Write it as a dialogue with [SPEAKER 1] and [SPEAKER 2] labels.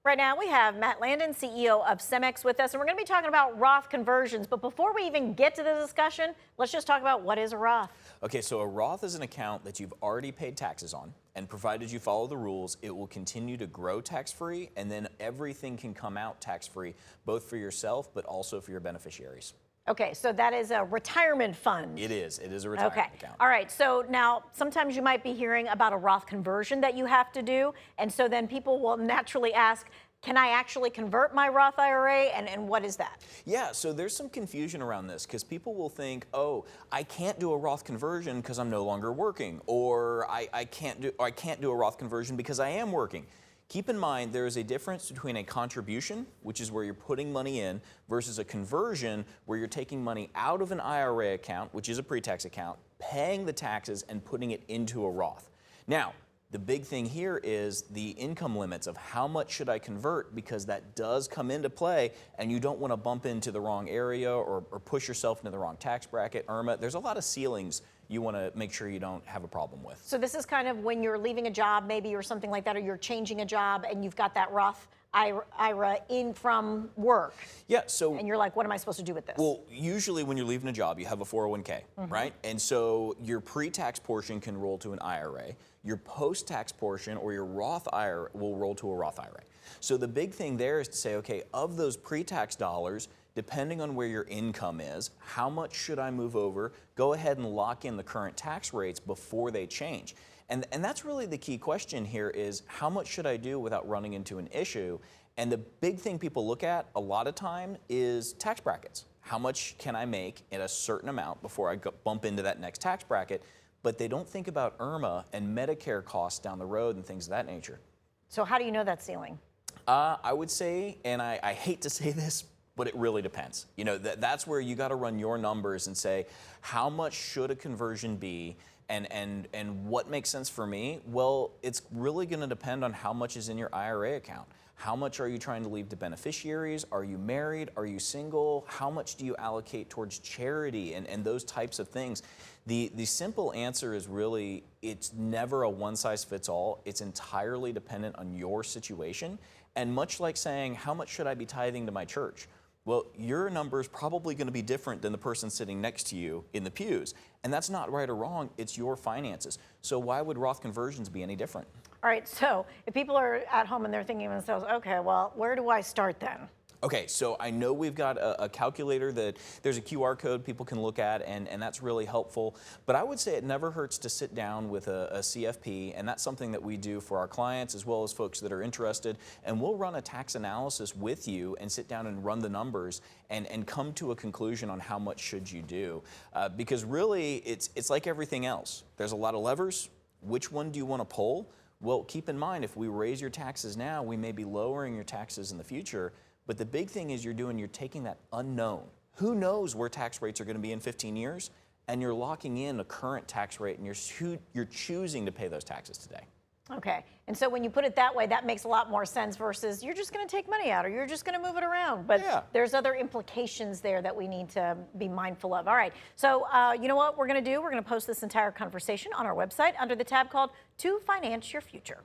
[SPEAKER 1] Right now, we have Matt Landon, CEO of Semmax, with us, and we're going to be talking about Roth conversions. But before we even get to the discussion, let's just talk about what is a Roth.
[SPEAKER 2] Okay, so a Roth is an account that you've already paid taxes on, and provided you follow the rules, it will continue to grow tax-free, and then everything can come out tax-free, both for yourself, but also for your beneficiaries.
[SPEAKER 1] Okay, so that is a retirement fund.
[SPEAKER 2] It is a retirement account.
[SPEAKER 1] All right, so now sometimes you might be hearing about a Roth conversion that you have to do, and so then people will naturally ask, can I actually convert my Roth IRA, and what is that?
[SPEAKER 2] Yeah, so there's some confusion around this because people will think, oh, I can't do a Roth conversion because I'm no longer working, or I can't do a Roth conversion because I am working. Keep in mind, there is a difference between a contribution, which is where you're putting money in, versus a conversion, where you're taking money out of an IRA account, which is a pre-tax account, paying the taxes and putting it into a Roth. Now, the big thing here is the income limits of how much should I convert, because that does come into play, and you don't want to bump into the wrong area or push yourself into the wrong tax bracket. IRMA, there's a lot of ceilings you want to make sure you don't have a problem with.
[SPEAKER 1] So this is kind of when you're leaving a job maybe or something like that, or you're changing a job and you've got that Roth IRA in from work.
[SPEAKER 2] Yeah, so.
[SPEAKER 1] And you're like, what am I supposed to do with this?
[SPEAKER 2] Well, usually when you're leaving a job, you have a 401k, right? And so your pre-tax portion can roll to an IRA. Your post-tax portion or your Roth IRA will roll to a Roth IRA. So the big thing there is to say, okay, of those pre-tax dollars, depending on where your income is, how much should I move over? Go ahead and lock in the current tax rates before they change. And that's really the key question here is, how much should I do without running into an issue? And the big thing people look at a lot of time is tax brackets. How much can I make at a certain amount before I bump into that next tax bracket? But they don't think about IRMA and Medicare costs down the road and things of that nature.
[SPEAKER 1] So how do you know that ceiling?
[SPEAKER 2] I would say, and I hate to say this, but it really depends. You know, that's where you got to run your numbers and say, how much should a conversion be, and what makes sense for me? Well, it's really going to depend on how much is in your IRA account. How much are you trying to leave to beneficiaries? Are you married? Are you single? How much do you allocate towards charity and those types of things? The simple answer is really, it's never a one-size-fits-all. It's entirely dependent on your situation. And much like saying, how much should I be tithing to my church? Well, your number is probably going to be different than the person sitting next to you in the pews. And that's not right or wrong. It's your finances. So why would Roth conversions be any different?
[SPEAKER 1] All right, so if people are at home and they're thinking to themselves, okay, well, where do I start then?
[SPEAKER 2] Okay, so I know we've got a calculator that there's a QR code people can look at, and that's really helpful. But I would say it never hurts to sit down with a CFP, and that's something that we do for our clients as well as folks that are interested. And we'll run a tax analysis with you and sit down and run the numbers and come to a conclusion on how much should you do. Because really, it's like everything else. There's a lot of levers. Which one do you want to pull? Well, keep in mind, if we raise your taxes now, we may be lowering your taxes in the future. But the big thing is you're taking that unknown. Who knows where tax rates are going to be in 15 years? And you're locking in a current tax rate, and you're choosing to pay those taxes today.
[SPEAKER 1] Okay, and so when you put it that way, that makes a lot more sense versus you're just going to take money out or you're just going to move it around. But
[SPEAKER 2] yeah,
[SPEAKER 1] there's other implications there that we need to be mindful of. All right, so you know what we're going to do? We're going to post this entire conversation on our website under the tab called To Finance Your Future.